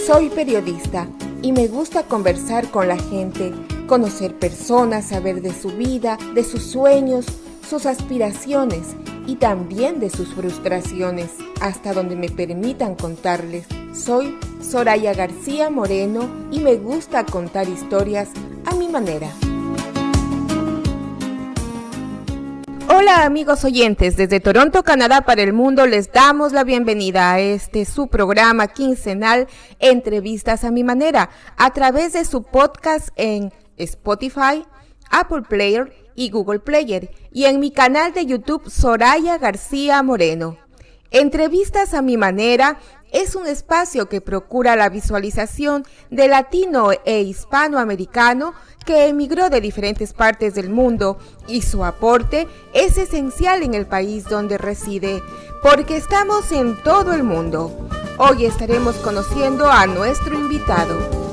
Soy periodista y me gusta conversar con la gente, conocer personas, saber de su vida, de sus sueños, sus aspiraciones y también de sus frustraciones, hasta donde me permitan contarles. Soy Soraya García Moreno y me gusta contar historias a mi manera. Hola amigos oyentes, desde Toronto, Canadá para el mundo les damos la bienvenida a su programa quincenal Entrevistas a mi manera, a través de su podcast en Spotify, Apple Player y Google Player, y en mi canal de YouTube Soraya García Moreno. Entrevistas a mi manera es un espacio que procura la visualización de latino e hispanoamericano que emigró de diferentes partes del mundo, y su aporte es esencial en el país donde reside, porque estamos en todo el mundo. Hoy estaremos conociendo a nuestro invitado.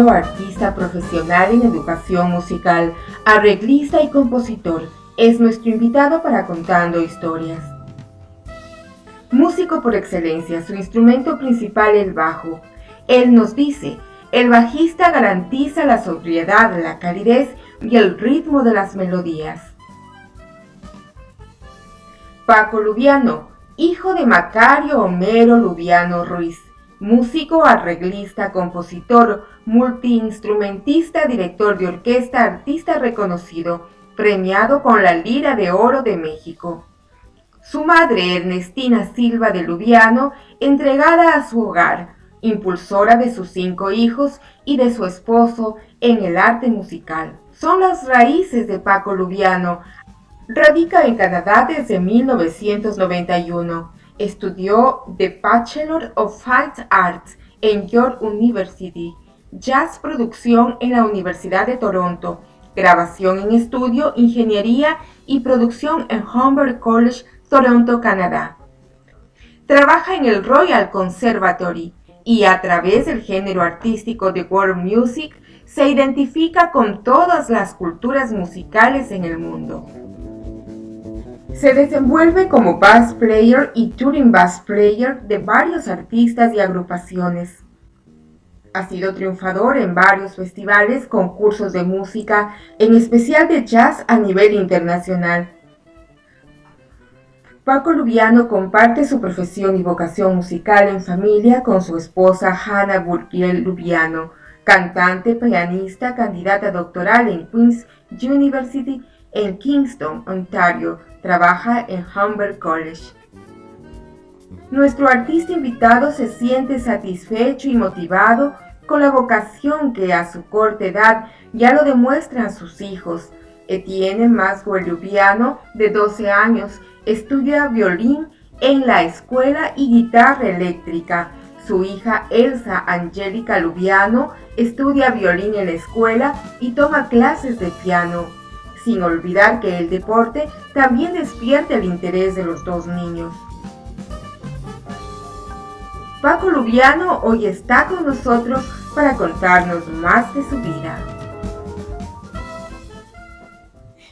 Artista profesional en educación musical, arreglista y compositor, es nuestro invitado para Contando Historias. Músico por excelencia, su instrumento principal el bajo. Él nos dice, el bajista garantiza la sobriedad, la calidez y el ritmo de las melodías. Paco Lubiano, hijo de Macario Homero Lubiano Ruiz, músico, arreglista, compositor, multiinstrumentista, director de orquesta, artista reconocido, premiado con la Lira de Oro de México. Su madre, Ernestina Silva de Lubiano, entregada a su hogar, impulsora de sus 5 hijos y de su esposo en el arte musical. Son las raíces de Paco Lubiano. Radica en Canadá desde 1991. Estudió The Bachelor of Fine Arts en York University, jazz producción en la Universidad de Toronto, grabación en estudio, ingeniería y producción en Humber College, Toronto, Canadá. Trabaja en el Royal Conservatory y a través del género artístico de world music se identifica con todas las culturas musicales en el mundo. Se desenvuelve como bass player y touring bass player de varios artistas y agrupaciones. Ha sido triunfador en varios festivales, concursos de música, en especial de jazz a nivel internacional. Paco Lubiano comparte su profesión y vocación musical en familia con su esposa Hannah Burkiel Lubiano, cantante, pianista, candidata doctoral en Queen's University en Kingston, Ontario. Trabaja en Humber College. Nuestro artista invitado se siente satisfecho y motivado con la vocación que a su corta edad ya lo demuestran sus hijos. Etienne Maxwell Lubiano, de 12 años, estudia violín en la escuela y guitarra eléctrica. Su hija Elsa Angélica Lubiano estudia violín en la escuela y toma clases de piano. Sin olvidar que el deporte también despierta el interés de los dos niños. Paco Lubiano hoy está con nosotros para contarnos más de su vida.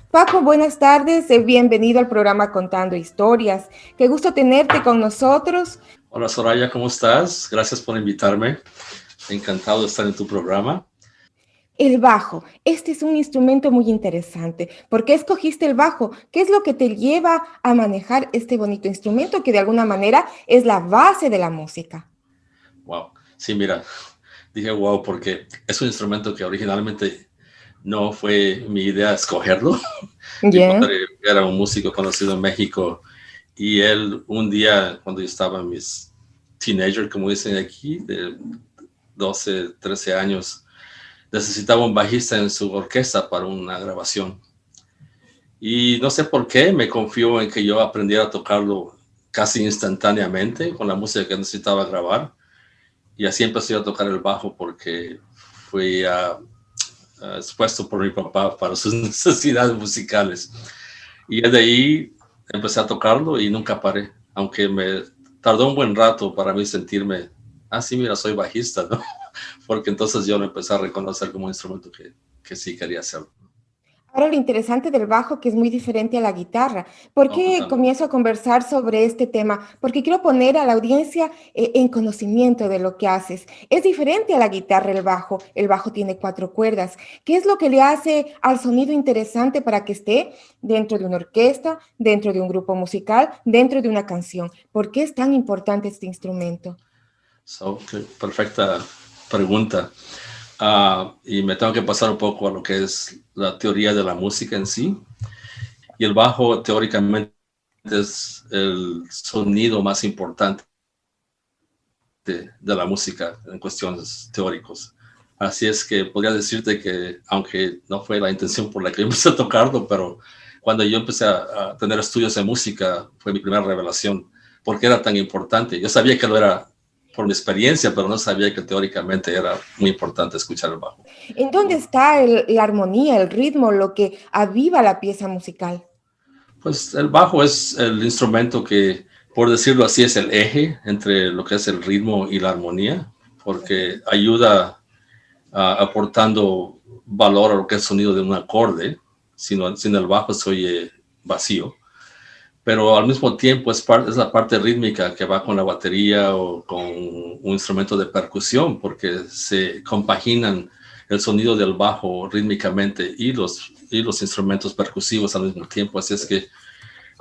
Paco, buenas tardes, bienvenido al programa Contando Historias. Qué gusto tenerte con nosotros. Hola Soraya, ¿cómo estás? Gracias por invitarme. Encantado de estar en tu programa. El bajo, este es un instrumento muy interesante. ¿Por qué escogiste el bajo? ¿Qué es lo que te lleva a manejar este bonito instrumento que de alguna manera es la base de la música? Wow, sí, mira, dije wow porque es un instrumento que originalmente no fue mi idea escogerlo. Mi padre era un músico conocido en México y él un día cuando yo estaba en mis teenager, como dicen aquí, de 12, 13 años, necesitaba un bajista en su orquesta para una grabación. Y no sé por qué me confió en que yo aprendiera a tocarlo casi instantáneamente con la música que necesitaba grabar. Y así empecé a tocar el bajo porque fui expuesto por mi papá para sus necesidades musicales. Y de ahí empecé a tocarlo y nunca paré, aunque me tardó un buen rato para mí sentirme, sí, mira, soy bajista, ¿no? Porque entonces yo lo empecé a reconocer como un instrumento que sí quería hacerlo. Ahora lo interesante del bajo que es muy diferente a la guitarra. ¿Por qué comienzo a conversar sobre este tema? Porque quiero poner a la audiencia en conocimiento de lo que haces. Es diferente a la guitarra el bajo. El bajo tiene 4 cuerdas. ¿Qué es lo que le hace al sonido interesante para que esté dentro de una orquesta, dentro de un grupo musical, dentro de una canción? ¿Por qué es tan importante este instrumento? Perfecta pregunta. Y me tengo que pasar un poco a lo que es la teoría de la música en sí. Y el bajo teóricamente es el sonido más importante de la música en cuestiones teóricas. Así es que podría decirte que, aunque no fue la intención por la que yo empecé a tocarlo, pero cuando yo empecé a tener estudios de música fue mi primera revelación. ¿Por qué era tan importante? Yo sabía que lo era por mi experiencia, pero no sabía que teóricamente era muy importante escuchar el bajo. ¿En dónde está la armonía, el ritmo, lo que aviva la pieza musical? Pues el bajo es el instrumento que, por decirlo así, es el eje entre lo que es el ritmo y la armonía, porque ayuda aportando valor a lo que es el sonido de un acorde. Sin el bajo se oye vacío. Pero al mismo tiempo es la parte rítmica que va con la batería o con un instrumento de percusión, porque se compaginan el sonido del bajo rítmicamente y los instrumentos percusivos al mismo tiempo. Así es que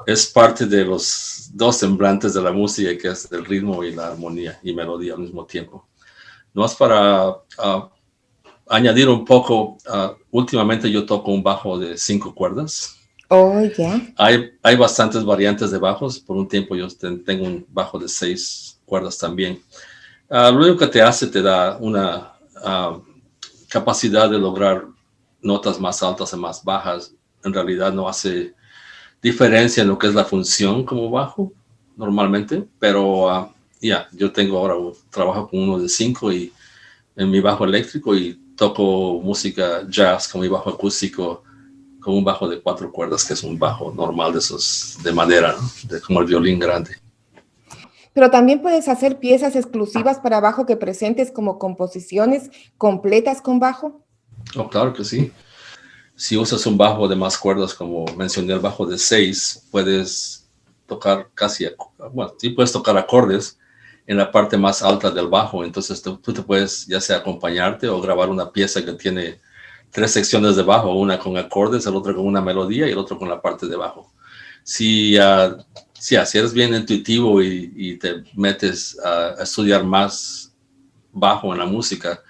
es parte de los dos semblantes de la música, que es el ritmo y la armonía y melodía al mismo tiempo. No es para añadir un poco, últimamente yo toco un bajo de 5 cuerdas. Oh, ya. Hay bastantes variantes de bajos. Por un tiempo yo tengo un bajo de 6 cuerdas también. Lo único que te hace, te da una capacidad de lograr notas más altas y más bajas. En realidad no hace diferencia en lo que es la función como bajo normalmente, pero yo tengo ahora trabajo con uno de 5 y en mi bajo eléctrico y toco música jazz con mi bajo acústico con un bajo de 4 cuerdas, que es un bajo normal de esos de madera, ¿no? Como el violín grande. Pero también puedes hacer piezas exclusivas para bajo que presentes como composiciones completas con bajo. Oh, claro que sí. Si usas un bajo de más cuerdas, como mencioné, el bajo de 6, puedes tocar bueno, sí puedes tocar acordes en la parte más alta del bajo. Entonces tú te puedes ya sea acompañarte o grabar una pieza que tiene 3 secciones de bajo, una con acordes, el otro con una melodía y el otro con la parte de bajo. Si, si eres bien intuitivo y te metes a estudiar más bajo en la música,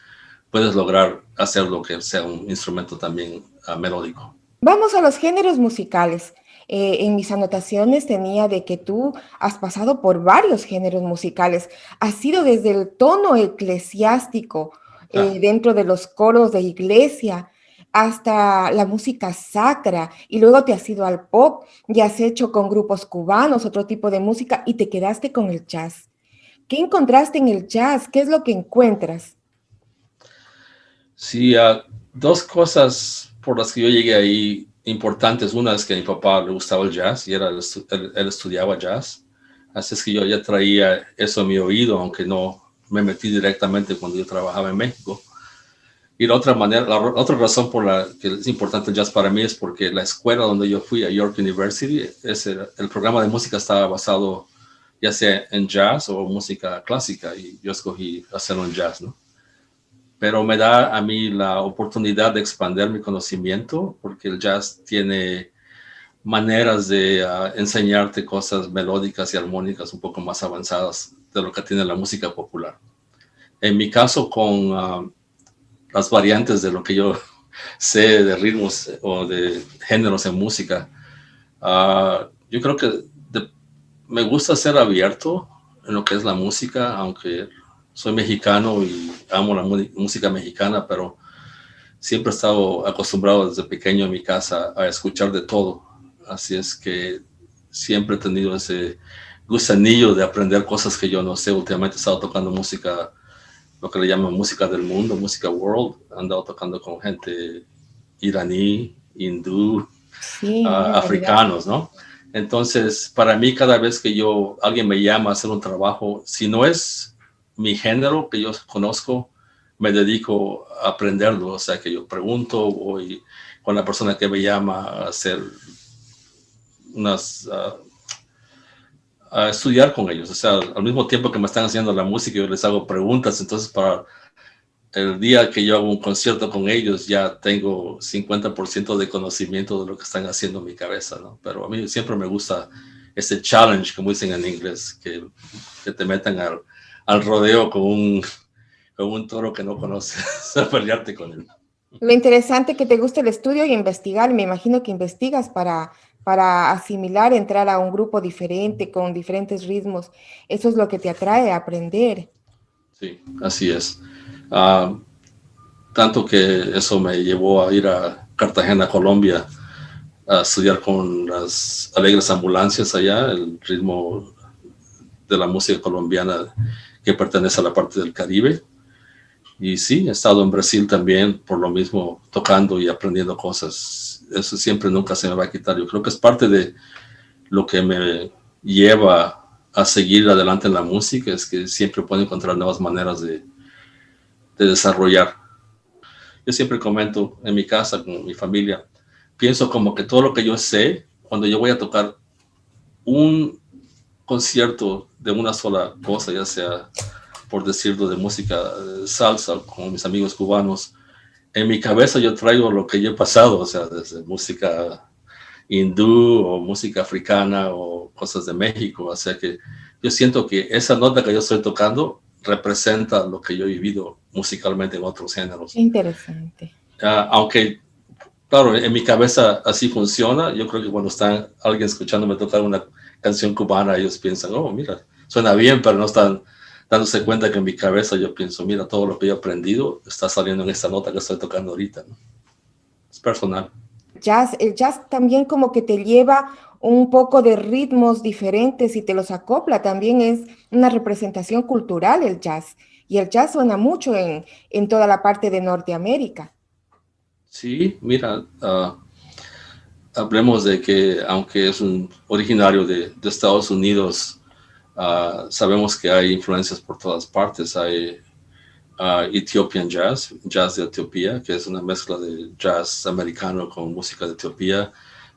puedes lograr hacer lo que sea un instrumento también melódico. Vamos a los géneros musicales. En mis anotaciones tenía de que tú has pasado por varios géneros musicales. Has sido desde el tono eclesiástico dentro de los coros de iglesia hasta la música sacra y luego te has ido al pop y has hecho con grupos cubanos otro tipo de música y te quedaste con el jazz. ¿Qué encontraste en el jazz? ¿Qué es lo que encuentras? Sí, dos cosas por las que yo llegué ahí importantes. Una es que a mi papá le gustaba el jazz y él estudiaba jazz. Así es que yo ya traía eso a mi oído, aunque no me metí directamente cuando yo trabajaba en México. Y la otra razón por la que es importante el jazz para mí es porque la escuela donde yo fui, a York University, el programa de música estaba basado ya sea en jazz o música clásica, y yo escogí hacerlo en jazz, ¿no? Pero me da a mí la oportunidad de expandir mi conocimiento, porque el jazz tiene maneras de enseñarte cosas melódicas y armónicas un poco más avanzadas de lo que tiene la música popular. En mi caso, con las variantes de lo que yo sé de ritmos o de géneros en música, yo creo que me gusta ser abierto en lo que es la música, aunque soy mexicano y amo la música mexicana, pero siempre he estado acostumbrado desde pequeño en mi casa a escuchar de todo. Así es que siempre he tenido ese gusanillo de aprender cosas que yo no sé. Últimamente he estado tocando música, lo que le llaman música del mundo, música world. He andado tocando con gente iraní, hindú, Sí, una variedad. africanos, ¿no? Entonces, para mí, cada vez que alguien me llama a hacer un trabajo, si no es mi género que yo conozco, me dedico a aprenderlo. O sea, que yo pregunto, voy con la persona que me llama a hacer a estudiar con ellos. O sea, al mismo tiempo que me están haciendo la música, yo les hago preguntas. Entonces, para el día que yo hago un concierto con ellos, ya tengo 50% de conocimiento de lo que están haciendo en mi cabeza, ¿no? Pero a mí siempre me gusta ese challenge, como dicen en inglés, que te metan al rodeo con un toro que no conoces, a pelearte con él. Lo interesante que te gusta el estudio y investigar, me imagino que investigas para asimilar, entrar a un grupo diferente, con diferentes ritmos. Eso es lo que te atrae a aprender. Sí, así es. Uh, Tanto que eso me llevó a ir a Cartagena, Colombia, a estudiar con las Alegres Ambulancias allá, el ritmo de la música colombiana que pertenece a la parte del Caribe. Y sí, he estado en Brasil también por lo mismo, tocando y aprendiendo cosas. Eso siempre nunca se me va a quitar. Yo creo que es parte de lo que me lleva a seguir adelante en la música, es que siempre puedo encontrar nuevas maneras de desarrollar. Yo siempre comento en mi casa con mi familia, pienso como que todo lo que yo sé, cuando yo voy a tocar un concierto de una sola cosa, ya sea, por decirlo, de música salsa con mis amigos cubanos, en mi cabeza yo traigo lo que yo he pasado, o sea, desde música hindú o música africana o cosas de México. O sea que yo siento que esa nota que yo estoy tocando representa lo que yo he vivido musicalmente en otros géneros. Interesante. Aunque, claro, en mi cabeza así funciona. Yo creo que cuando está alguien escuchándome tocar una canción cubana, ellos piensan, oh, mira, suena bien, pero no están dándose cuenta que en mi cabeza yo pienso, mira, todo lo que yo he aprendido está saliendo en esta nota que estoy tocando ahorita, ¿no? Es personal. El jazz también como que te lleva un poco de ritmos diferentes y te los acopla. También es una representación cultural el jazz. Y el jazz suena mucho en toda la parte de Norteamérica. Sí, mira, hablemos de que aunque es un originario de Estados Unidos, Sabemos que hay influencias por todas partes. Hay Ethiopian Jazz, jazz de Etiopía, que es una mezcla de jazz americano con música de Etiopía.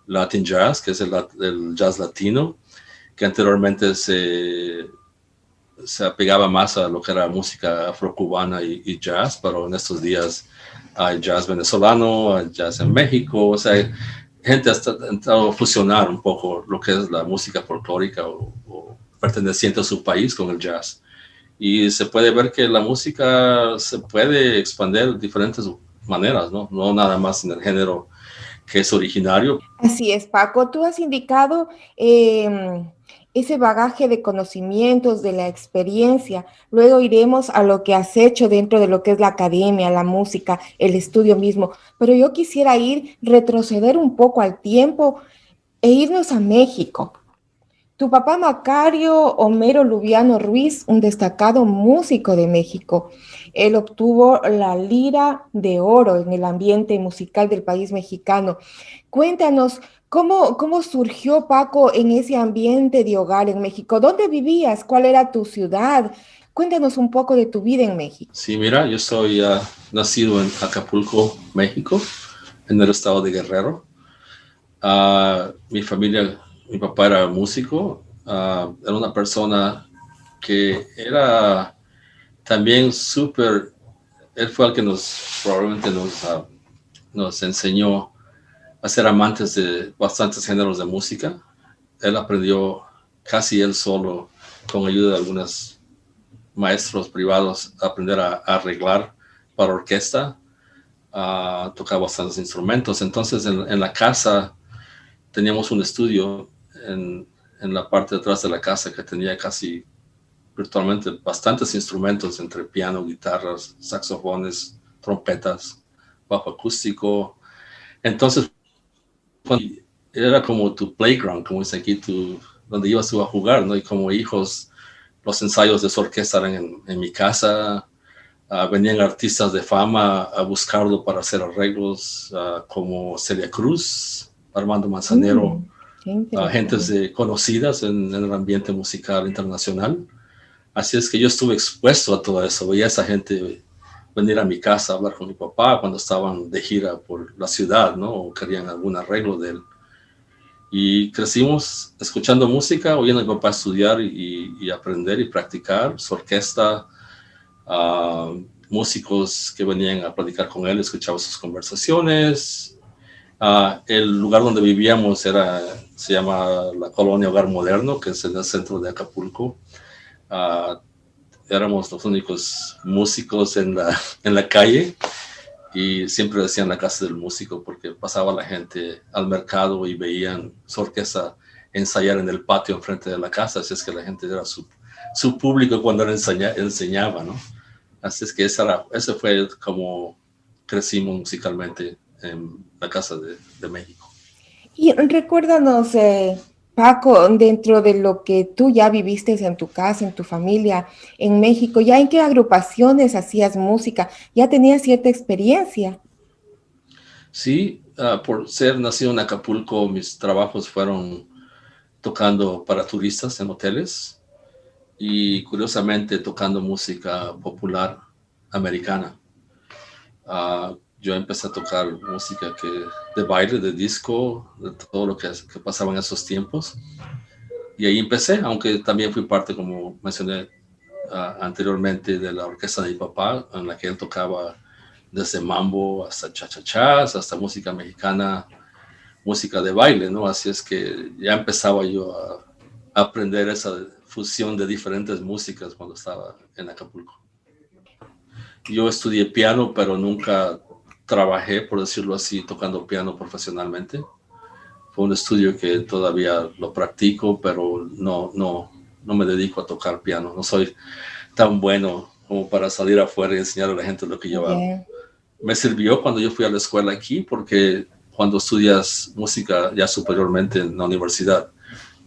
Latin Jazz, que es el jazz latino, que anteriormente se apegaba más a lo que era música afrocubana y jazz, pero en estos días hay jazz venezolano, hay jazz en México, o sea, gente ha intentado fusionar un poco lo que es la música folclórica o perteneciente a su país con el jazz. Y se puede ver que la música se puede expandir de diferentes maneras, ¿no? No nada más en el género que es originario. Así es, Paco. Tú has indicado ese bagaje de conocimientos, de la experiencia. Luego iremos a lo que has hecho dentro de lo que es la academia, la música, el estudio mismo. Pero yo quisiera retroceder un poco al tiempo e irnos a México. Tu papá Macario Homero Lubiano Ruiz, un destacado músico de México. Él obtuvo la Lira de Oro en el ambiente musical del país mexicano. Cuéntanos, ¿cómo surgió Paco en ese ambiente de hogar en México? ¿Dónde vivías? ¿Cuál era tu ciudad? Cuéntanos un poco de tu vida en México. Sí, mira, yo soy nacido en Acapulco, México, en el estado de Guerrero. Mi familia, mi papá era músico, era una persona que era también súper, él fue el que probablemente nos enseñó a ser amantes de bastantes géneros de música. Él aprendió casi él solo, con ayuda de algunos maestros privados, a aprender a arreglar para orquesta, a tocar bastantes instrumentos. Entonces en la casa teníamos un estudio en la parte de atrás de la casa que tenía casi virtualmente bastantes instrumentos entre piano, guitarras, saxofones, trompetas, bajo acústico. Entonces era como tu playground, como dice aquí, donde ibas tú a jugar, ¿no? Y como hijos, los ensayos de su orquesta eran en mi casa. Venían artistas de fama a buscarlo para hacer arreglos, como Celia Cruz, Armando Manzanero, gentes conocidas en el ambiente musical internacional. Así es que yo estuve expuesto a todo eso. Veía a esa gente venir a mi casa a hablar con mi papá cuando estaban de gira por la ciudad, ¿no? O querían algún arreglo de él. Y crecimos escuchando música, oyendo a mi papá estudiar y aprender y practicar su orquesta. Músicos que venían a platicar con él, escuchaba sus conversaciones. El lugar donde vivíamos se llama la Colonia Hogar Moderno, que es en el centro de Acapulco. Éramos los únicos músicos en la calle y siempre decían la casa del músico porque pasaba la gente al mercado y veían su orquesta ensayar en el patio enfrente de la casa, así es que la gente era su público cuando él enseñaba, ¿no? Así es que ese fue como crecimos musicalmente en la casa de México. Y recuérdanos, Paco, dentro de lo que tú ya viviste en tu casa, en tu familia, en México, ¿ya en qué agrupaciones hacías música? ¿Ya tenías cierta experiencia? Sí, por ser nacido en Acapulco, mis trabajos fueron tocando para turistas en hoteles y curiosamente tocando música popular americana. Yo empecé a tocar música de baile, de disco, de todo lo que pasaba en esos tiempos. Y ahí empecé, aunque también fui parte, como mencioné anteriormente, de la orquesta de mi papá, en la que él tocaba desde mambo hasta cha-cha-chas, hasta música mexicana, música de baile, ¿no? Así es que ya empezaba yo a aprender esa fusión de diferentes músicas cuando estaba en Acapulco. Yo estudié piano, pero nunca trabajé, por decirlo así, tocando piano profesionalmente. Fue un estudio que todavía lo practico, pero no me dedico a tocar piano. No soy tan bueno como para salir afuera y enseñar a la gente lo que yo hago. Me sirvió cuando yo fui a la escuela aquí, porque cuando estudias música ya superiormente en la universidad,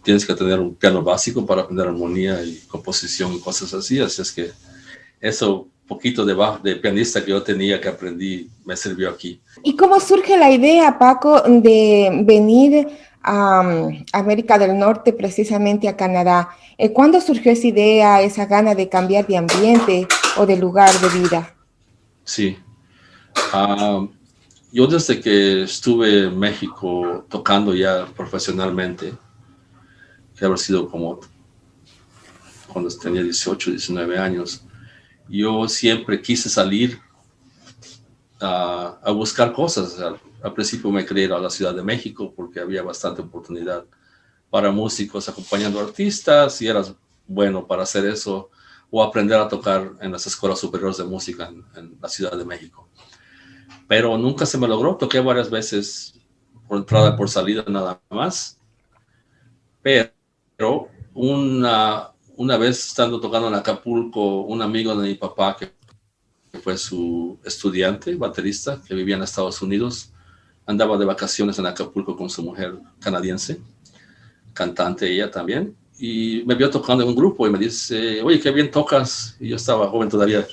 tienes que tener un piano básico para aprender armonía y composición y cosas así. Así es que eso poquito de pianista que yo tenía, que aprendí, me sirvió aquí. ¿Y cómo surge la idea, Paco, de venir a América del Norte, precisamente a Canadá. ¿Cuándo surgió esa idea, esa gana de cambiar de ambiente o de lugar de vida? Sí. Yo desde que estuve en México tocando ya profesionalmente, que habrá sido como cuando tenía 18, 19 años, yo siempre quise salir a buscar cosas. Al principio me quería ir a la Ciudad de México porque había bastante oportunidad para músicos acompañando artistas y eras bueno para hacer eso o aprender a tocar en las escuelas superiores de música en la Ciudad de México. Pero nunca se me logró. Toqué varias veces por entrada, por salida nada más. Pero una vez estando tocando en Acapulco, un amigo de mi papá que fue su estudiante, baterista, que vivía en Estados Unidos, andaba de vacaciones en Acapulco con su mujer canadiense, cantante ella también, y me vio tocando en un grupo y me dice, oye, qué bien tocas. Y yo estaba joven todavía.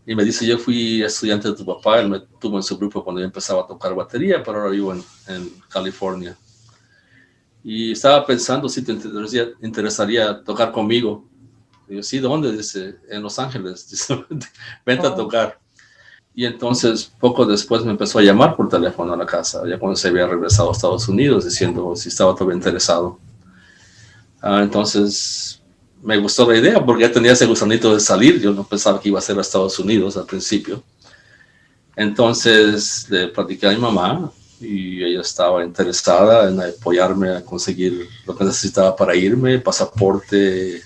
Y me dice, yo fui estudiante de tu papá, él me tuvo en su grupo cuando yo empezaba a tocar batería, pero ahora vivo en California. Y estaba pensando si te interesaría tocar conmigo. Y yo, sí, ¿dónde? Dice, en Los Ángeles. Dice, vente a tocar. Y entonces, poco después me empezó a llamar por teléfono a la casa, ya cuando se había regresado a Estados Unidos, diciendo si estaba todavía interesado. Entonces, me gustó la idea porque ya tenía ese gusanito de salir. Yo no pensaba que iba a ser a Estados Unidos al principio. Entonces, le platiqué a mi mamá y ella estaba interesada en apoyarme a conseguir lo que necesitaba para irme, pasaporte,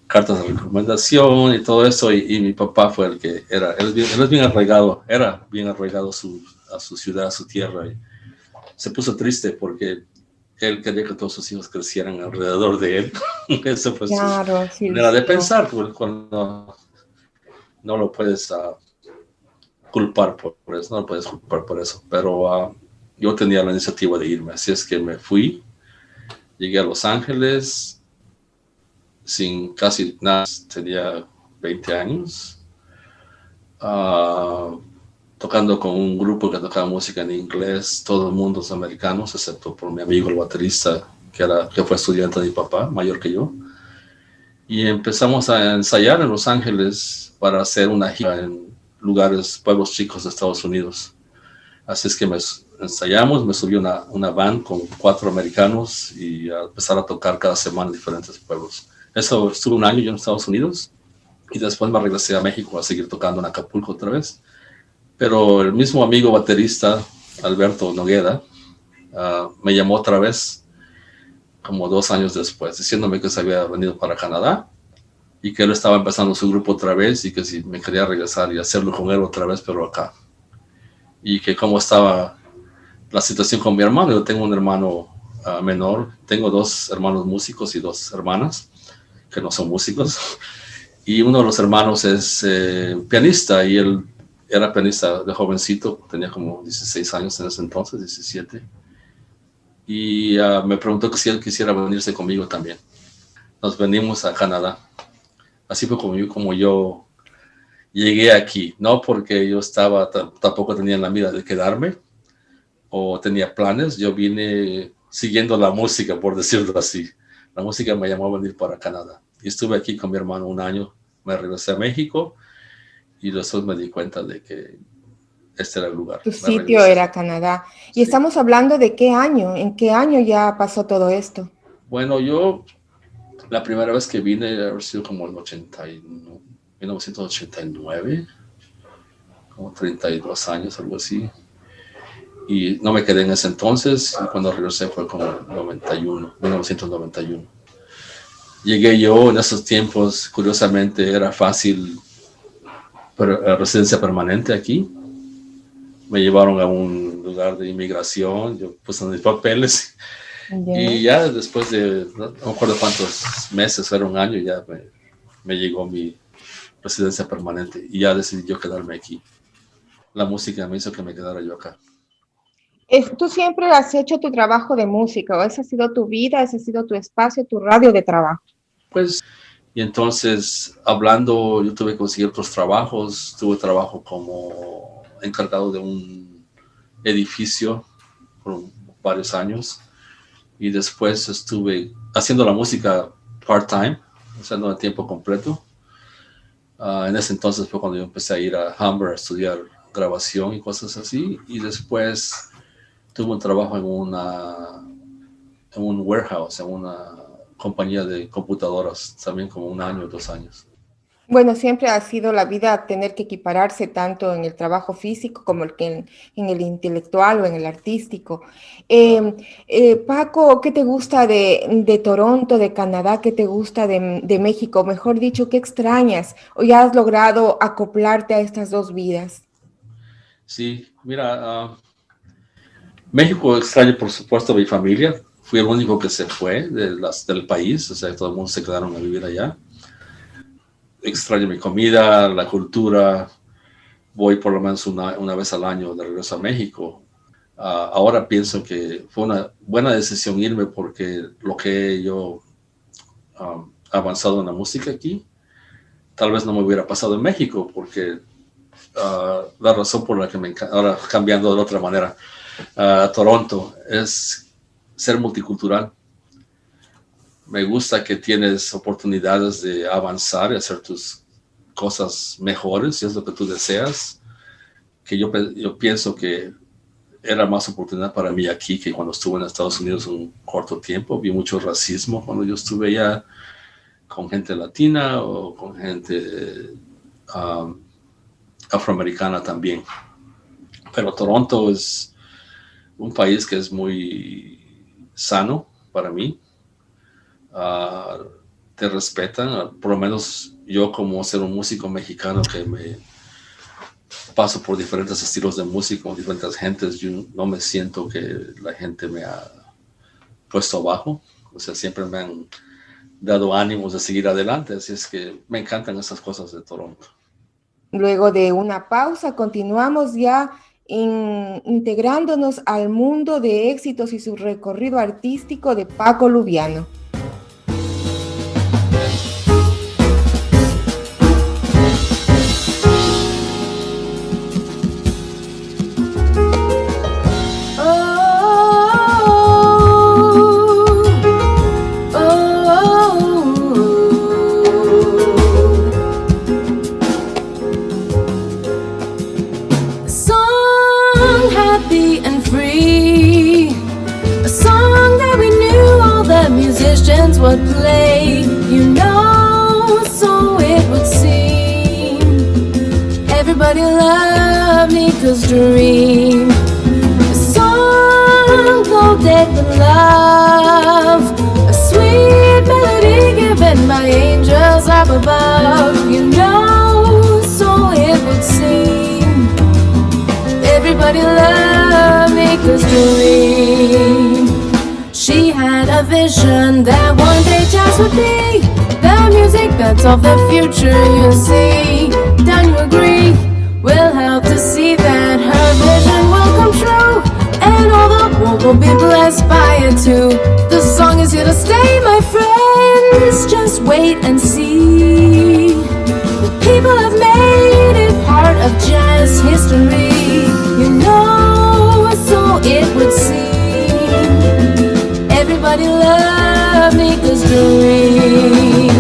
cartas de recomendación y todo eso. Y mi papá fue el que él es bien arraigado, era bien arraigado a su ciudad, a su tierra. Y se puso triste porque él quería que todos sus hijos crecieran alrededor de él. Eso fue Claro, su sí, manera de pensar, cuando no lo puedes culpar por eso, no lo puedes culpar por eso. Pero yo tenía la iniciativa de irme, así es que me fui, llegué a Los Ángeles sin casi nada, tenía 20 años, tocando con un grupo que tocaba música en inglés, todos mundos americanos, excepto por mi amigo el baterista, que fue estudiante de mi papá, mayor que yo. Y empezamos a ensayar en Los Ángeles para hacer una gira en lugares, pueblos chicos de Estados Unidos. Así es que ensayamos, me subí una van con 4 americanos y a empezar a tocar cada semana en diferentes pueblos. Eso estuve un año yo en Estados Unidos y después me regresé a México a seguir tocando en Acapulco otra vez. Pero el mismo amigo baterista, Alberto Nogueda, me llamó otra vez como 2 años después, diciéndome que se había venido para Canadá y que él estaba empezando su grupo otra vez y que si me quería regresar y hacerlo con él otra vez, pero acá. Y que cómo estaba la situación con mi hermano. Yo tengo un hermano menor, tengo 2 hermanos músicos y 2 hermanas que no son músicos. Y uno de los hermanos es pianista y él era pianista de jovencito, tenía como 16 años en ese entonces, 17. Y me preguntó que si él quisiera venirse conmigo también. Nos venimos a Canadá. Así fue como yo llegué aquí, no porque yo tampoco tenía la mira de quedarme o tenía planes. Yo vine siguiendo la música, por decirlo así. La música me llamó a venir para Canadá. Y estuve aquí con mi hermano un año. Me regresé a México y después me di cuenta de que este era el lugar. Tu sitio era Canadá. Y Sí. estamos hablando de qué año, ¿en qué año ya pasó todo esto? Bueno, yo la primera vez que vine ha sido como en 1989, como 32 años, algo así. Y no me quedé en ese entonces, y cuando regresé fue como 1991. Llegué yo en esos tiempos, curiosamente era fácil, pero residencia permanente aquí. Me llevaron a un lugar de inmigración, yo puse mis papeles y ya después de no me acuerdo cuántos meses, era un año, ya me llegó mi residencia permanente y ya decidí yo quedarme aquí. La música me hizo que me quedara yo acá. Tú siempre has hecho tu trabajo de música, o esa ha sido tu vida, ese ha sido tu espacio, tu radio de trabajo. Pues, y entonces, hablando, yo tuve que conseguir otros trabajos. Tuve trabajo como encargado de un edificio por varios años. y después estuve haciendo la música part-time, haciendo a tiempo completo. En ese entonces fue cuando yo empecé a ir a Hamburg a estudiar grabación y cosas así, y después tuve un trabajo en un warehouse, en una compañía de computadoras, también como 1 año o 2 años. Bueno, siempre ha sido la vida tener que equipararse tanto en el trabajo físico como en el intelectual o en el artístico. Paco, ¿qué te gusta de Toronto, de Canadá? ¿Qué te gusta de México? Mejor dicho, ¿qué extrañas? ¿O ya has logrado acoplarte a estas dos vidas? Sí, mira, México extraño por supuesto a mi familia. Fui el único que se fue del país, o sea, todo el mundo se quedaron a vivir allá. Extraño mi comida, la cultura. Voy por lo menos una vez al año de regreso a México. Ahora pienso que fue una buena decisión irme porque lo que yo avanzado en la música aquí, tal vez no me hubiera pasado en México, porque la razón por la que me encanta, ahora cambiando de otra manera, Toronto, es ser multicultural. Me gusta que tienes oportunidades de avanzar y hacer tus cosas mejores, si es lo que tú deseas, que yo pienso que era más oportunidad para mí aquí que cuando estuve en Estados Unidos un corto tiempo. Vi mucho racismo cuando yo estuve allá con gente latina o con gente afroamericana también. Pero Toronto es un país que es muy sano para mí. Te respetan, por lo menos yo como ser un músico mexicano que me paso por diferentes estilos de música, con diferentes gentes, yo no me siento que la gente me ha puesto abajo, o sea, siempre me han dado ánimos de seguir adelante, así es que me encantan esas cosas de Toronto. Luego de una pausa, continuamos ya integrándonos al mundo de éxitos y su recorrido artístico de Paco Lubiano. Would play, you know, so it would seem. Everybody loved Nika's dream. A song loaded with love, a sweet melody given by angels up above. You know, so it would seem. Everybody loved Nika's dream. She had a vision that one day jazz would be the music that's of the future, you see. Don't you agree? We'll help to see that her vision will come true, and all the world will be blessed by it too. The song is here to stay, my friends, just wait and see. The people have made it part of jazz history, you know, so it would seem. Everybody love Nika's dream.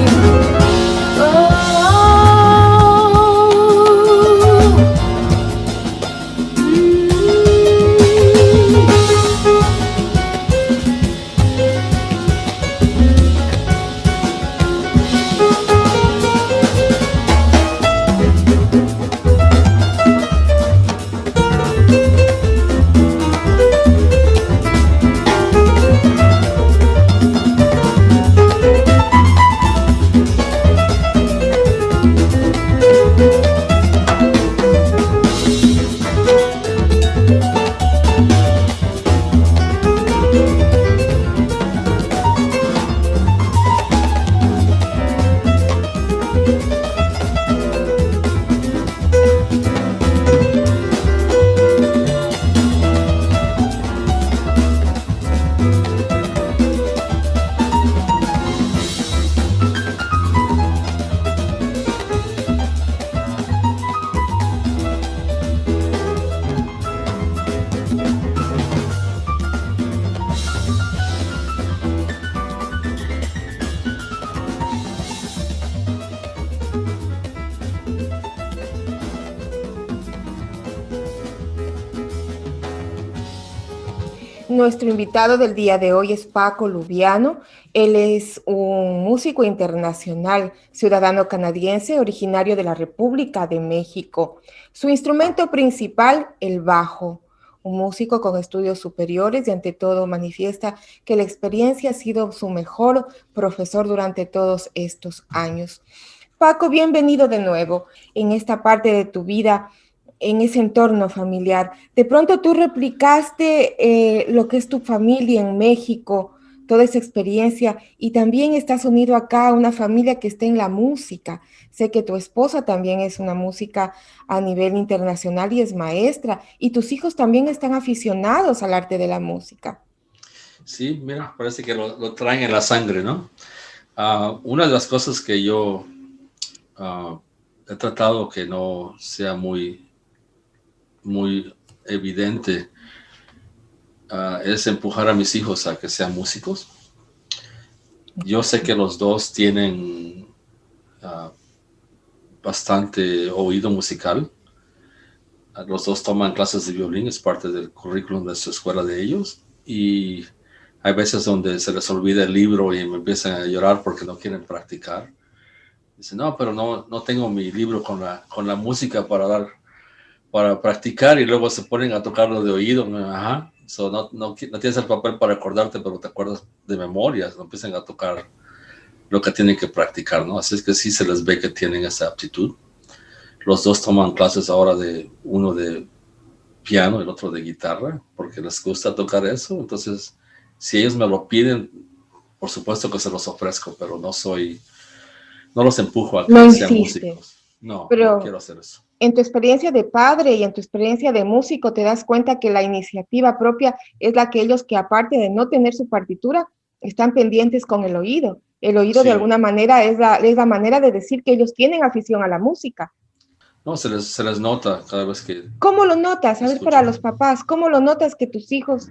Nuestro invitado del día de hoy es Paco Lubiano. Él es un músico internacional, ciudadano canadiense, originario de la República de México. Su instrumento principal, el bajo. Un músico con estudios superiores y ante todo manifiesta que la experiencia ha sido su mejor profesor durante todos estos años. Paco, bienvenido de nuevo en esta parte de tu vida, en ese entorno familiar. De pronto tú replicaste lo que es tu familia en México, toda esa experiencia, y también estás unido acá a una familia que está en la música. Sé que tu esposa también es una música a nivel internacional y es maestra, y tus hijos también están aficionados al arte de la música. Sí, mira, parece que lo traen en la sangre, ¿no? Una de las cosas que yo he tratado que no sea muy evidente es empujar a mis hijos a que sean músicos. Yo sé que los dos tienen bastante oído musical. Los dos toman clases de violín, es parte del currículum de su escuela de ellos. Y hay veces donde se les olvida el libro y me empiezan a llorar porque no quieren practicar. Dicen, no, pero no tengo mi libro con la música para practicar, y luego se ponen a tocarlo de oído. Ajá. So, no tienes el papel para acordarte, pero te acuerdas de memoria. No empiezan a tocar lo que tienen que practicar, ¿no? Así es que sí se les ve que tienen esa aptitud. Los dos toman clases ahora, uno de piano, el otro de guitarra, porque les gusta tocar eso. Entonces, si ellos me lo piden, por supuesto que se los ofrezco, pero no los empujo a que sean músicos. No quiero hacer eso. En tu experiencia de padre y en tu experiencia de músico, te das cuenta que la iniciativa propia es la que ellos, que aparte de no tener su partitura, están pendientes con el oído. El oído, sí, de alguna manera es la manera de decir que ellos tienen afición a la música. No, se les nota cada vez que... ¿Cómo lo notas? A ver, para los papás, ¿cómo lo notas que tus hijos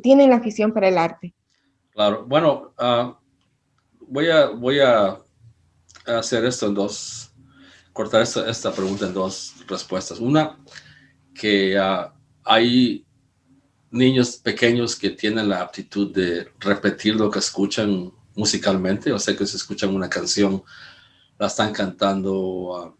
tienen la afición para el arte? Claro, bueno, voy a hacer esto cortar esta pregunta en dos respuestas. Una, que hay niños pequeños que tienen la aptitud de repetir lo que escuchan musicalmente, o sea que si escuchan una canción, la están cantando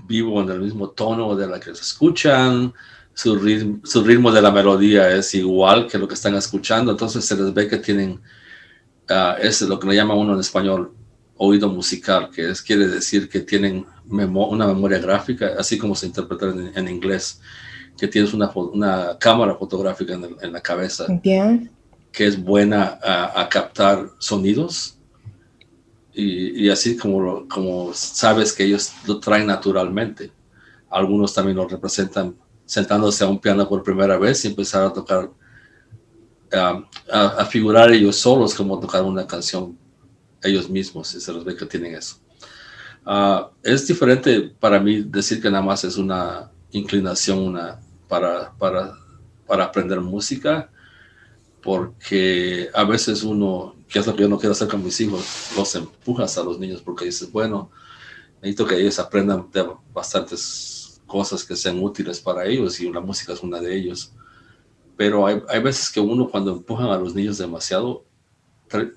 vivo en el mismo tono de la que se escuchan, su ritmo de la melodía es igual que lo que están escuchando, entonces se les ve que tienen, es lo que le llama uno en español oído musical, que quiere decir que tienen una memoria gráfica, así como se interpreta en inglés, que tienes una cámara fotográfica en la cabeza, yeah, que es buena a captar sonidos, y así como sabes que ellos lo traen naturalmente. Algunos también lo representan sentándose a un piano por primera vez y empezar a tocar, a figurar ellos solos como tocar una canción ellos mismos, y se los ve que tienen eso. Es diferente para mí decir que nada más es una inclinación para aprender música, porque a veces uno, que es lo que yo no quiero hacer con mis hijos, los empujas a los niños porque dices, bueno, necesito que ellos aprendan de bastantes cosas que sean útiles para ellos, y la música es una de ellos. Pero hay veces que uno, cuando empujan a los niños demasiado,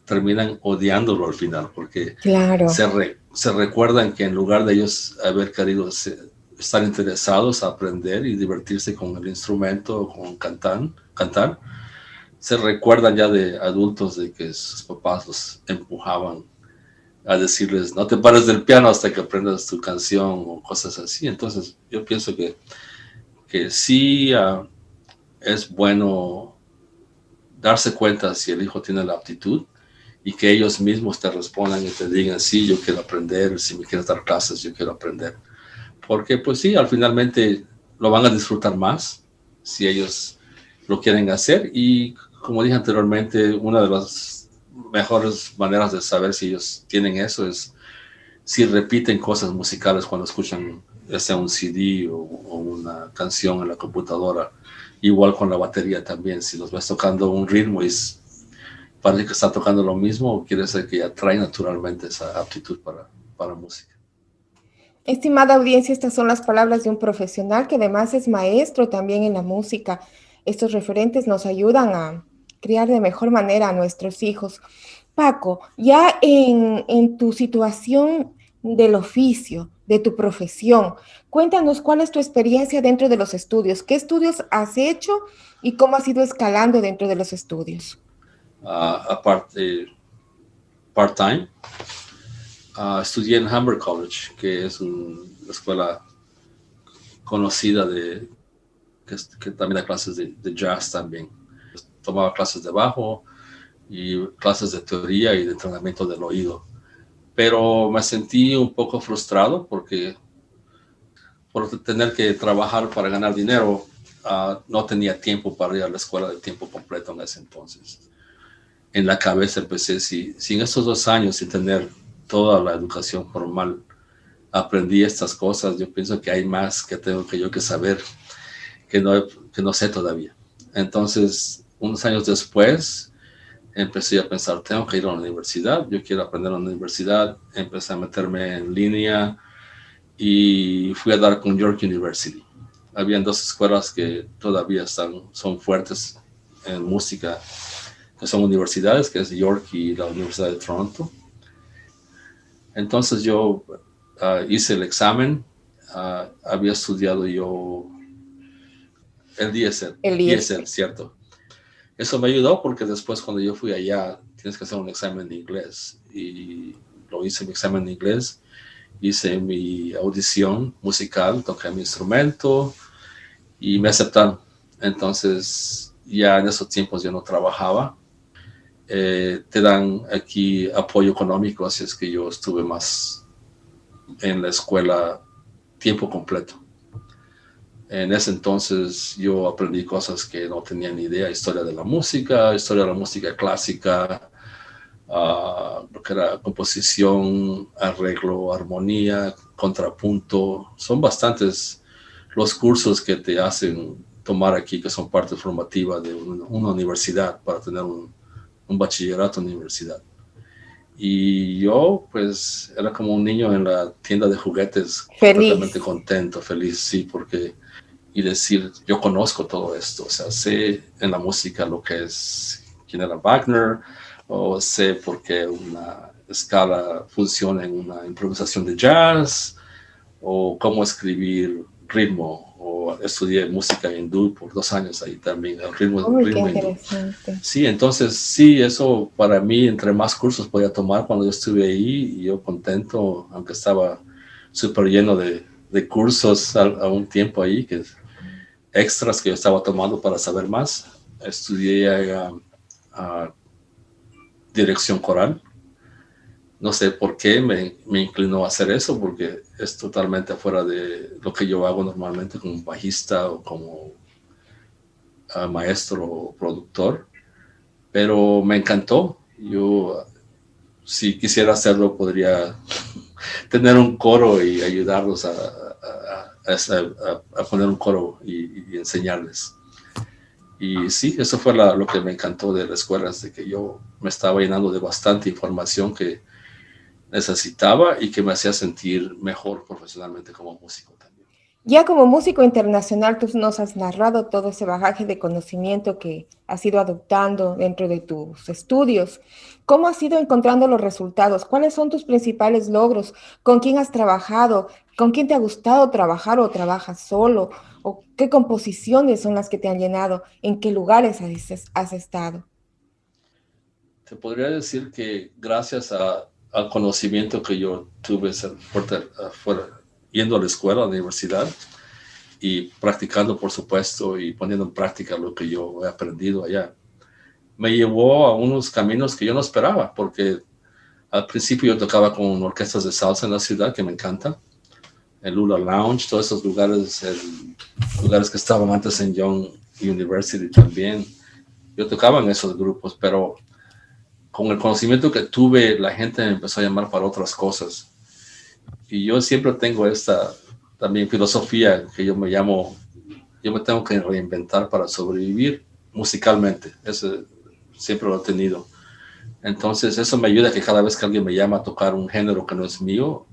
terminan odiándolo al final, porque claro, se recuerdan que en lugar de ellos haber querido estar interesados a aprender y divertirse con el instrumento o con cantar, se recuerdan ya de adultos de que sus papás los empujaban a decirles, no te pares del piano hasta que aprendas tu canción o cosas así. Entonces yo pienso que sí es bueno darse cuenta si el hijo tiene la aptitud, y que ellos mismos te respondan y te digan, sí, yo quiero aprender, si me quieres dar clases, yo quiero aprender. Porque pues sí, al finalmente lo van a disfrutar más si ellos lo quieren hacer. Y como dije anteriormente, una de las mejores maneras de saber si ellos tienen eso es si repiten cosas musicales cuando escuchan ya sea un CD o una canción en la computadora. Igual con la batería también, si los ves tocando un ritmo y parece que está tocando lo mismo, quiere decir que ya trae naturalmente esa aptitud para música. Estimada audiencia, estas son las palabras de un profesional que además es maestro también en la música. estos referentes nos ayudan a criar de mejor manera a nuestros hijos. Paco, ya en tu situación del oficio, de tu profesión, cuéntanos cuál es tu experiencia dentro de los estudios, qué estudios has hecho y cómo has ido escalando dentro de los estudios. Aparte, part-time, estudié en Humber College, que es una escuela conocida que también da clases de jazz también. Tomaba clases de bajo y clases de teoría y de entrenamiento del oído. Pero me sentí un poco frustrado porque por tener que trabajar para ganar dinero, no tenía tiempo para ir a la escuela de tiempo completo en ese entonces. En la cabeza empecé, si en estos 2 años, sin tener toda la educación formal, aprendí estas cosas, yo pienso que hay más que tengo que yo que saber, que no sé todavía. Entonces, unos años después, empecé a pensar, tengo que ir a la universidad, yo quiero aprender en la universidad, empecé a meterme en línea y fui a dar con York University. Habían 2 escuelas que todavía son fuertes en música, que son universidades, que es York y la Universidad de Toronto. Entonces yo hice el examen, había estudiado yo el DSL, cierto. Eso me ayudó porque después cuando yo fui allá tienes que hacer un examen de inglés y lo hice mi examen de inglés, hice mi audición musical, toqué mi instrumento y me aceptaron. Entonces ya en esos tiempos yo no trabajaba. Te dan aquí apoyo económico, así es que yo estuve más en la escuela tiempo completo. En ese entonces yo aprendí cosas que no tenía ni idea, historia de la música clásica, lo que era composición, arreglo, armonía, contrapunto. Son bastantes los cursos que te hacen tomar aquí, que son parte formativa de una universidad para tener un bachillerato en universidad. Y yo, pues, era como un niño en la tienda de juguetes, completamente contento, feliz, sí, porque, y decir, yo conozco todo esto, o sea, sé en la música lo que es, quién era Wagner, o sé por qué una escala funciona en una improvisación de jazz, o cómo escribir ritmo, o estudié música hindú por 2 años ahí también, el ritmo hindú. Sí, entonces sí, eso para mí, entre más cursos podía tomar cuando yo estuve ahí, y yo contento, aunque estaba súper lleno de cursos a un tiempo ahí, que extras que yo estaba tomando para saber más. Estudié dirección coral. No sé por qué me inclinó a hacer eso, porque es totalmente fuera de lo que yo hago normalmente como bajista o como maestro o productor, pero me encantó. Yo, si quisiera hacerlo, podría tener un coro y ayudarlos a poner un coro y enseñarles. Y sí, eso fue lo que me encantó de la escuela, es de que yo me estaba llenando de bastante información que necesitaba y que me hacía sentir mejor profesionalmente como músico también. Ya como músico internacional, tú nos has narrado todo ese bagaje de conocimiento que has ido adoptando dentro de tus estudios. ¿Cómo has ido encontrando los resultados? ¿Cuáles son tus principales logros? ¿Con quién has trabajado? ¿Con quién te ha gustado trabajar o trabajas solo? ¿O qué composiciones son las que te han llenado? ¿En qué lugares has estado? Te podría decir que gracias al conocimiento que yo tuve yendo a la escuela, a la universidad, y practicando, por supuesto, y poniendo en práctica lo que yo he aprendido allá, me llevó a unos caminos que yo no esperaba, porque al principio yo tocaba con orquestas de salsa en la ciudad, que me encanta, el Lula Lounge, todos esos lugares que estaban antes en Young University también. Yo tocaba en esos grupos, pero con el conocimiento que tuve, la gente me empezó a llamar para otras cosas. Y yo siempre tengo esta también filosofía que yo me tengo que reinventar para sobrevivir musicalmente. Eso siempre lo he tenido. Entonces eso me ayuda a que cada vez que alguien me llama a tocar un género que no es mío,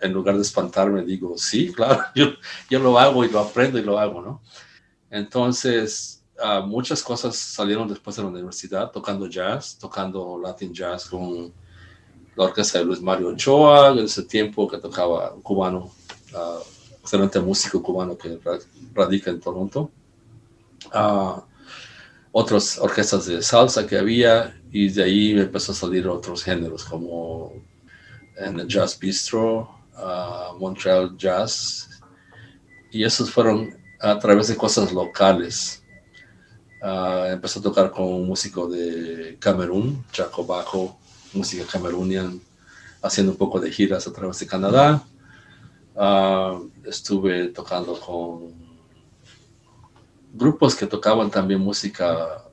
en lugar de espantarme, digo, sí, claro, yo lo hago y lo aprendo y lo hago, ¿no? Entonces, muchas cosas salieron después de la universidad, tocando jazz, tocando Latin jazz con la orquesta de Luis Mario Ochoa, en ese tiempo que tocaba un cubano, excelente músico cubano que radica en Toronto. Otras orquestas de salsa que había, y de ahí me empezó a salir otros géneros como en el Jazz Bistro, Montreal Jazz, y esos fueron a través de cosas locales. Empecé a tocar con un músico de Camerún, Jaco Bajo, música cameruniana, haciendo un poco de giras a través de Canadá. Estuve tocando con grupos que tocaban también música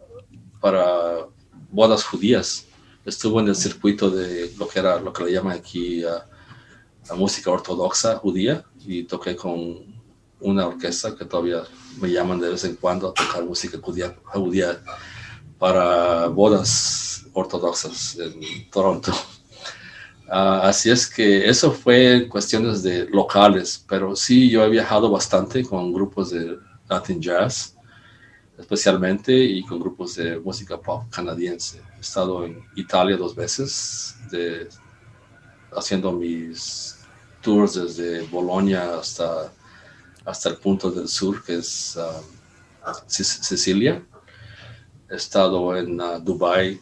para bodas judías. Estuve en el circuito de lo que le llaman aquí la música ortodoxa judía, y toqué con una orquesta que todavía me llaman de vez en cuando a tocar música judía para bodas ortodoxas en Toronto. Así es que eso fue cuestiones de locales, pero sí, yo he viajado bastante con grupos de Latin Jazz, especialmente, y con grupos de música pop canadiense. He estado en Italia 2 veces, haciendo mis tours desde Bolonia hasta el punto del sur, que es Sicilia. He estado en Dubai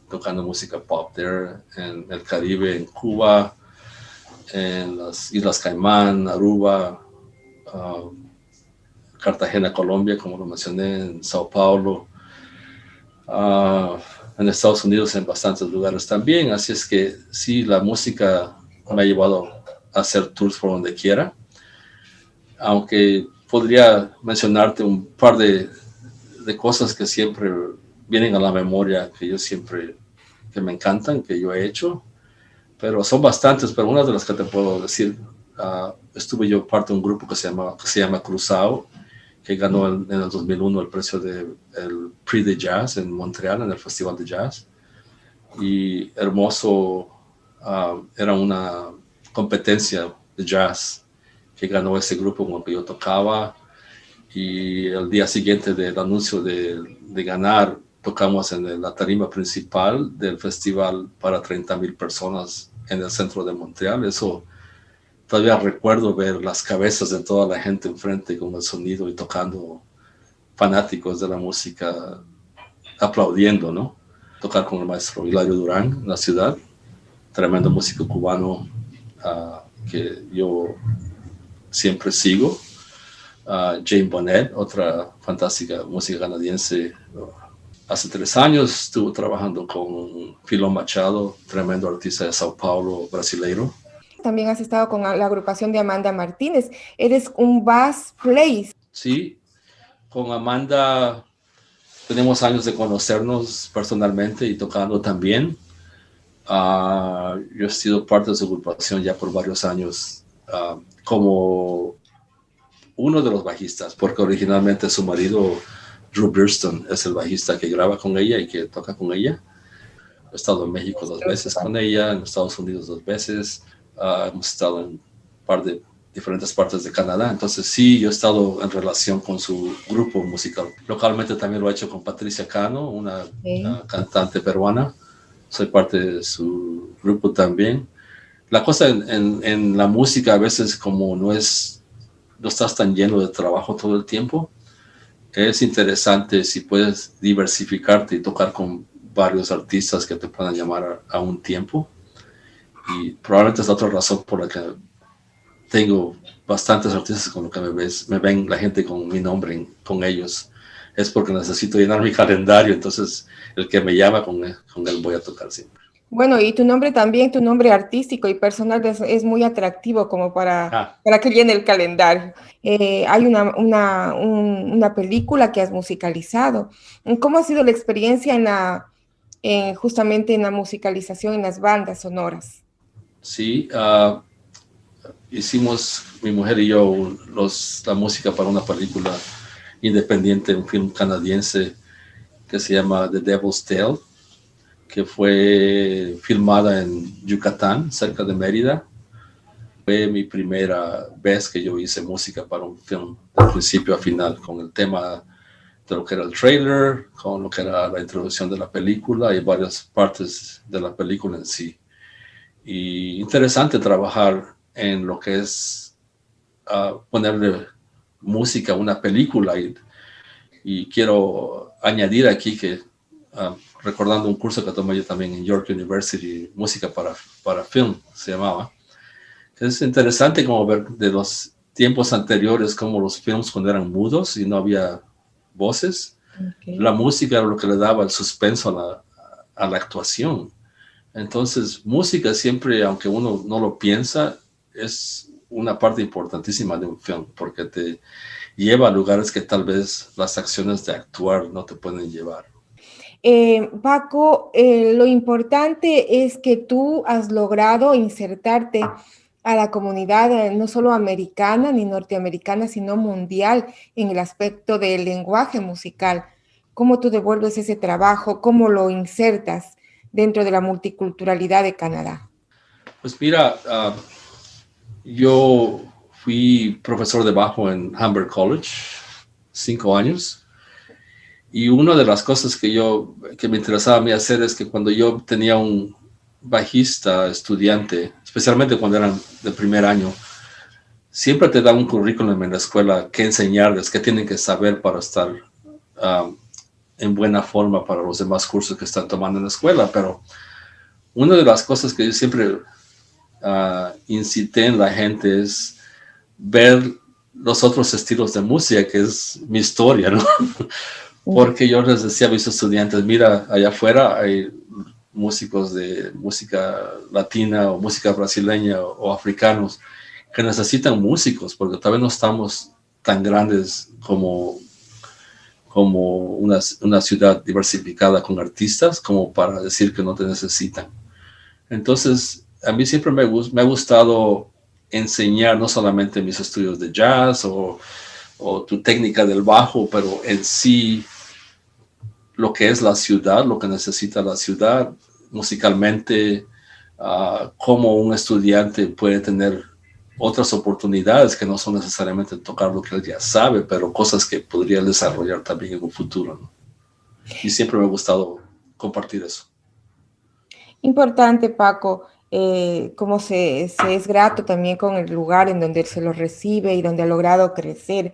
tocando música pop there, en el Caribe, en Cuba, en las Islas Caimán, Aruba, Cartagena, Colombia, como lo mencioné, en Sao Paulo, en Estados Unidos, en bastantes lugares también. Así es que sí, la música me ha llevado a hacer tours por donde quiera, aunque podría mencionarte un par de cosas que siempre vienen a la memoria, que me encantan, que yo he hecho, pero son bastantes. Pero una de las que te puedo decir, estuve yo parte de un grupo que se llama Cruzado, que ganó en el 2001 el precio del Prix de Jazz en Montreal, en el Festival de Jazz. Y hermoso, era una competencia de jazz que ganó ese grupo con el que yo tocaba, y el día siguiente del anuncio de ganar, tocamos en la tarima principal del festival para 30,000 personas en el centro de Montreal. Eso, todavía recuerdo ver las cabezas de toda la gente enfrente con el sonido y tocando, fanáticos de la música, aplaudiendo, ¿no? Tocar con el maestro Hilario Durán en la ciudad, tremendo músico cubano, que yo siempre sigo. Jane Bonnet, otra fantástica música canadiense. Hace 3 años estuve trabajando con Filón Machado, tremendo artista de Sao Paulo, brasileiro. También has estado con la agrupación de Amanda Martínez. Eres un bass player. Sí, con Amanda tenemos años de conocernos personalmente y tocando también. Yo he sido parte de su agrupación ya por varios años, como uno de los bajistas, porque originalmente su marido, Drew Burston, es el bajista que graba con ella y que toca con ella. He estado en México 2 veces con ella, en Estados Unidos 2 veces. Hemos estado en un par de diferentes partes de Canadá. Entonces sí, yo he estado en relación con su grupo musical. Localmente también lo he hecho con Patricia Cano, una cantante peruana. Soy parte de su grupo también. La cosa en la música a veces, como no estás tan lleno de trabajo todo el tiempo, es interesante si puedes diversificarte y tocar con varios artistas que te puedan llamar a un tiempo. Y probablemente es la otra razón por la que tengo bastantes artistas con los que me ven la gente con mi nombre con ellos. Es porque necesito llenar mi calendario, entonces el que me llama con él voy a tocar siempre. Bueno, y tu nombre también, tu nombre artístico y personal es muy atractivo como para que llene el calendario. Hay una película que has musicalizado. ¿Cómo ha sido la experiencia justamente en la musicalización en las bandas sonoras? Sí, hicimos, mi mujer y yo, la música para una película independiente, un film canadiense que se llama The Devil's Tale, que fue filmada en Yucatán, cerca de Mérida. Fue mi primera vez que yo hice música para un film, de principio a final, con el tema de lo que era el trailer, con lo que era la introducción de la película y varias partes de la película en sí. Y interesante trabajar en lo que es ponerle música a una película. Y quiero añadir aquí que, recordando un curso que tomé yo también en York University, música para film, se llamaba. Es interesante como ver de los tiempos anteriores, como los films cuando eran mudos y no había voces, la música era lo que le daba el suspenso a la actuación. Entonces, música siempre, aunque uno no lo piensa, es una parte importantísima de un film, porque te lleva a lugares que tal vez las acciones de actuar no te pueden llevar. Paco, lo importante es que tú has logrado insertarte a la comunidad no solo americana ni norteamericana, sino mundial en el aspecto del lenguaje musical. ¿Cómo tú devuelves ese trabajo? ¿Cómo lo insertas dentro de la multiculturalidad de Canadá? Pues mira, yo fui profesor de bajo en Humber College 5 años. Y una de las cosas que me interesaba a mí hacer es que cuando yo tenía un bajista estudiante, especialmente cuando eran de primer año, siempre te dan un currículum en la escuela que enseñarles, que tienen que saber para estar en buena forma para los demás cursos que están tomando en la escuela. Pero una de las cosas que yo siempre incité en la gente es ver los otros estilos de música, que es mi historia, ¿no? Porque yo les decía a mis estudiantes, mira, allá afuera hay músicos de música latina o música brasileña o africanos que necesitan músicos, porque todavía no estamos tan grandes como una ciudad diversificada con artistas como para decir que no te necesitan. Entonces, a mí siempre me ha gustado enseñar no solamente mis estudios de jazz o tu técnica del bajo, pero en sí lo que es la ciudad, lo que necesita la ciudad musicalmente, cómo un estudiante puede tener otras oportunidades que no son necesariamente tocar lo que él ya sabe, pero cosas que podría desarrollar también en un futuro, ¿no? Y siempre me ha gustado compartir eso. Importante, Paco, cómo se es grato también con el lugar en donde se lo recibe y donde ha logrado crecer.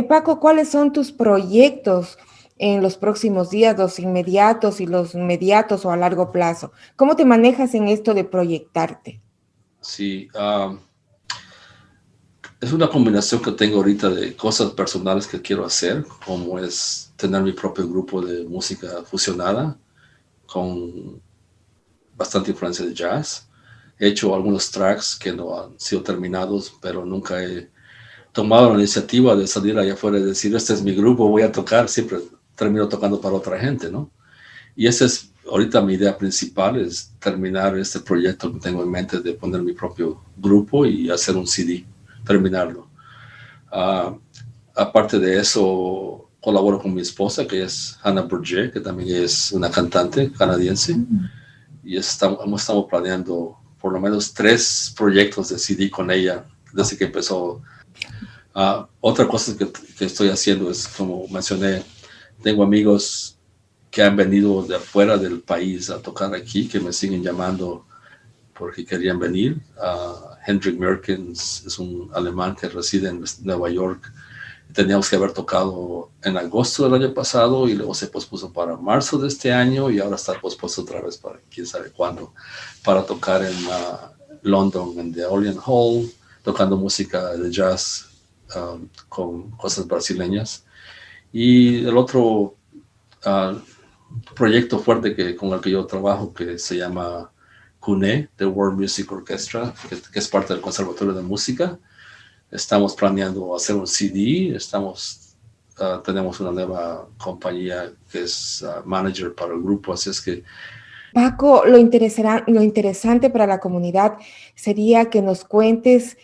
Paco, ¿cuáles son tus proyectos en los próximos días, los inmediatos y los mediatos o a largo plazo? ¿Cómo te manejas en esto de proyectarte? Sí, es una combinación que tengo ahorita de cosas personales que quiero hacer, como es tener mi propio grupo de música fusionada con bastante influencia de jazz. He hecho algunos tracks que no han sido terminados, pero nunca he tomado la iniciativa de salir allá afuera y decir, este es mi grupo, voy a tocar. Siempre termino tocando para otra gente, ¿no? Y esa es ahorita mi idea principal, es terminar este proyecto que tengo en mente de poner mi propio grupo y hacer un CD, terminarlo. Aparte de eso, colaboro con mi esposa, que es Hannah Bourget, que también es una cantante canadiense. Y estamos planeando por lo menos 3 proyectos de CD con ella desde que empezó. Otra cosa que estoy haciendo es, como mencioné, tengo amigos que han venido de afuera del país a tocar aquí, que me siguen llamando porque querían venir. Hendrik Merkens es un alemán que reside en Nueva York. Teníamos que haber tocado en agosto del año pasado y luego se pospuso para marzo de este año y ahora está pospuesto otra vez para quién sabe cuándo, para tocar en London, en The Orient Hall, tocando música de jazz con cosas brasileñas. Y el otro proyecto fuerte con el que yo trabajo, que se llama CUNE, The World Music Orchestra, que es parte del Conservatorio de Música. Estamos planeando hacer un CD, tenemos una nueva compañía que es manager para el grupo, así es que... Paco, lo interesante para la comunidad sería que nos cuentes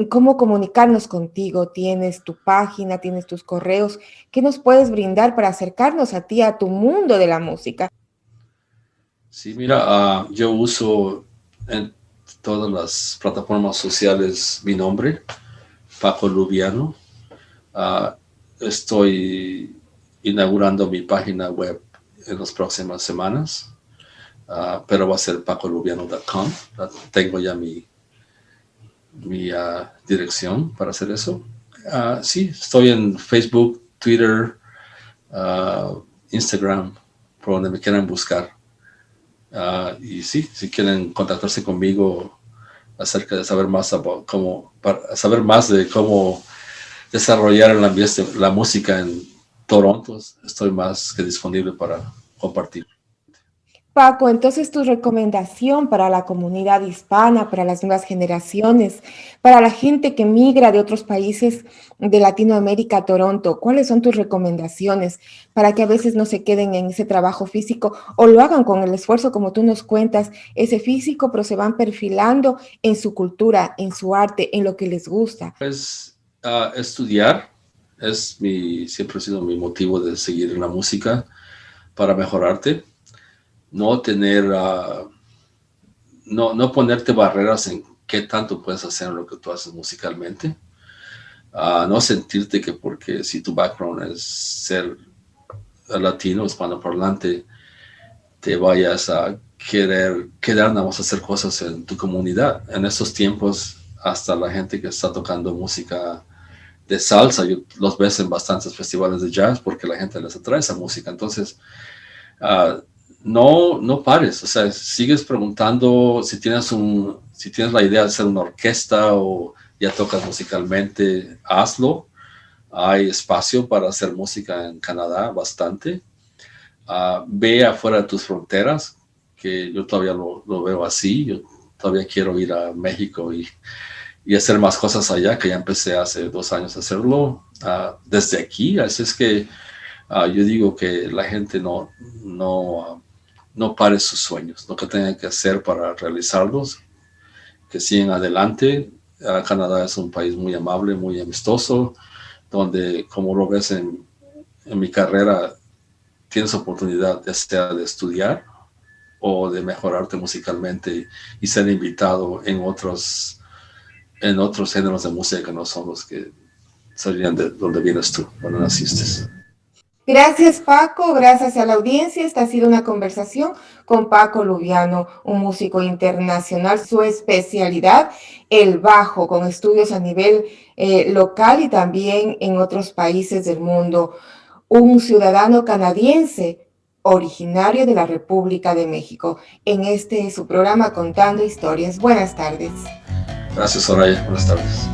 cómo comunicarnos contigo. Tienes tu página, tienes tus correos. ¿Qué nos puedes brindar para acercarnos a ti, a tu mundo de la música? Sí, mira, yo uso en todas las plataformas sociales mi nombre, Paco Lubiano. Estoy inaugurando mi página web en las próximas semanas, pero va a ser pacolubiano.com. Tengo ya mi dirección para hacer eso. Sí, estoy en Facebook, Twitter, Instagram, por donde me quieran buscar. Y sí, si quieren contactarse conmigo acerca de saber más de cómo desarrollar el ambiente, la música en Toronto, estoy más que disponible para compartir. Paco, entonces tu recomendación para la comunidad hispana, para las nuevas generaciones, para la gente que migra de otros países de Latinoamérica a Toronto, ¿cuáles son tus recomendaciones para que a veces no se queden en ese trabajo físico o lo hagan con el esfuerzo, como tú nos cuentas, ese físico, pero se van perfilando en su cultura, en su arte, en lo que les gusta? Pues estudiar siempre ha sido mi motivo de seguir en la música para mejorarte. No ponerte barreras en qué tanto puedes hacer en lo que tú haces musicalmente. No sentirte que porque si tu background es ser latino, hispanoparlante, te vayas a quedar nada más a hacer cosas en tu comunidad. En estos tiempos, hasta la gente que está tocando música de salsa, los ves en bastantes festivales de jazz porque la gente les atrae esa música. Entonces, no pares, o sea, sigues preguntando si tienes la idea de hacer una orquesta o ya tocas musicalmente, hazlo. Hay espacio para hacer música en Canadá, bastante. Ve afuera de tus fronteras, que yo todavía lo veo así. Yo todavía quiero ir a México y hacer más cosas allá, que ya empecé hace 2 años a hacerlo desde aquí. Así es que yo digo que la gente no pare sus sueños, lo que tengan que hacer para realizarlos, que sigan adelante. Canadá es un país muy amable, muy amistoso, donde, como lo ves en mi carrera, tienes oportunidad ya sea de estudiar o de mejorarte musicalmente y ser invitado en otros géneros de música que no son los que serían de donde vienes tú, donde naciste. Gracias, Paco. Gracias a la audiencia. Esta ha sido una conversación con Paco Lubiano, un músico internacional. Su especialidad, el bajo, con estudios a nivel local y también en otros países del mundo. Un ciudadano canadiense originario de la República de México. En su programa Contando Historias. Buenas tardes. Gracias, Soraya. Buenas tardes.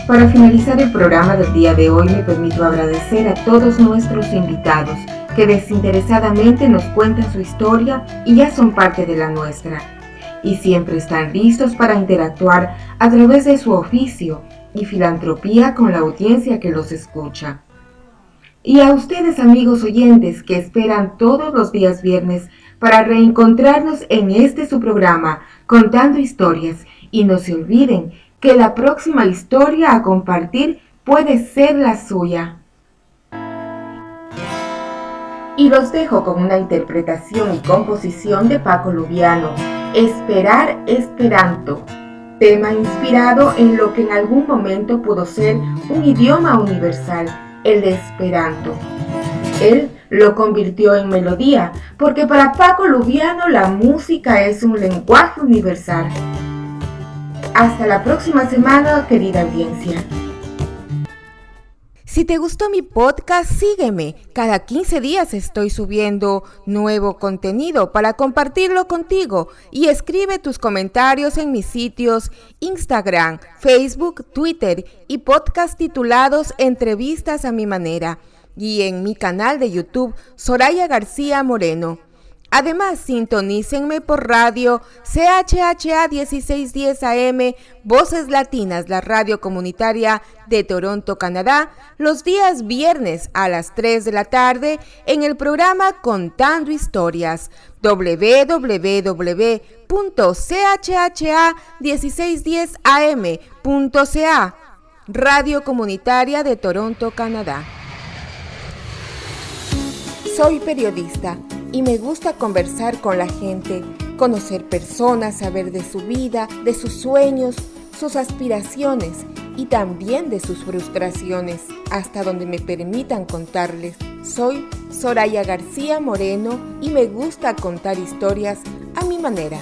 Para finalizar el programa del día de hoy, me permito agradecer a todos nuestros invitados que desinteresadamente nos cuentan su historia y ya son parte de la nuestra. Y siempre están listos para interactuar a través de su oficio y filantropía con la audiencia que los escucha. Y a ustedes, amigos oyentes, que esperan todos los días viernes para reencontrarnos en su programa, Contando Historias. Y no se olviden que la próxima historia a compartir puede ser la suya. Y los dejo con una interpretación y composición de Paco Lubiano, Esperar Esperanto, tema inspirado en lo que en algún momento pudo ser un idioma universal, el de Esperanto. Él lo convirtió en melodía, porque para Paco Lubiano la música es un lenguaje universal. Hasta la próxima semana, querida audiencia. Si te gustó mi podcast, sígueme. Cada 15 días estoy subiendo nuevo contenido para compartirlo contigo y escribe tus comentarios en mis sitios Instagram, Facebook, Twitter y podcast titulados Entrevistas a mi manera y en mi canal de YouTube Soraya García Moreno. Además, sintonícenme por radio CHHA 1610 AM, Voces Latinas, la radio comunitaria de Toronto, Canadá, los días viernes a las 3 de la tarde en el programa Contando Historias, www.chha1610am.ca, radio comunitaria de Toronto, Canadá. Soy periodista y me gusta conversar con la gente, conocer personas, saber de su vida, de sus sueños, sus aspiraciones y también de sus frustraciones, hasta donde me permitan contarles. Soy Soraya García Moreno y me gusta contar historias a mi manera.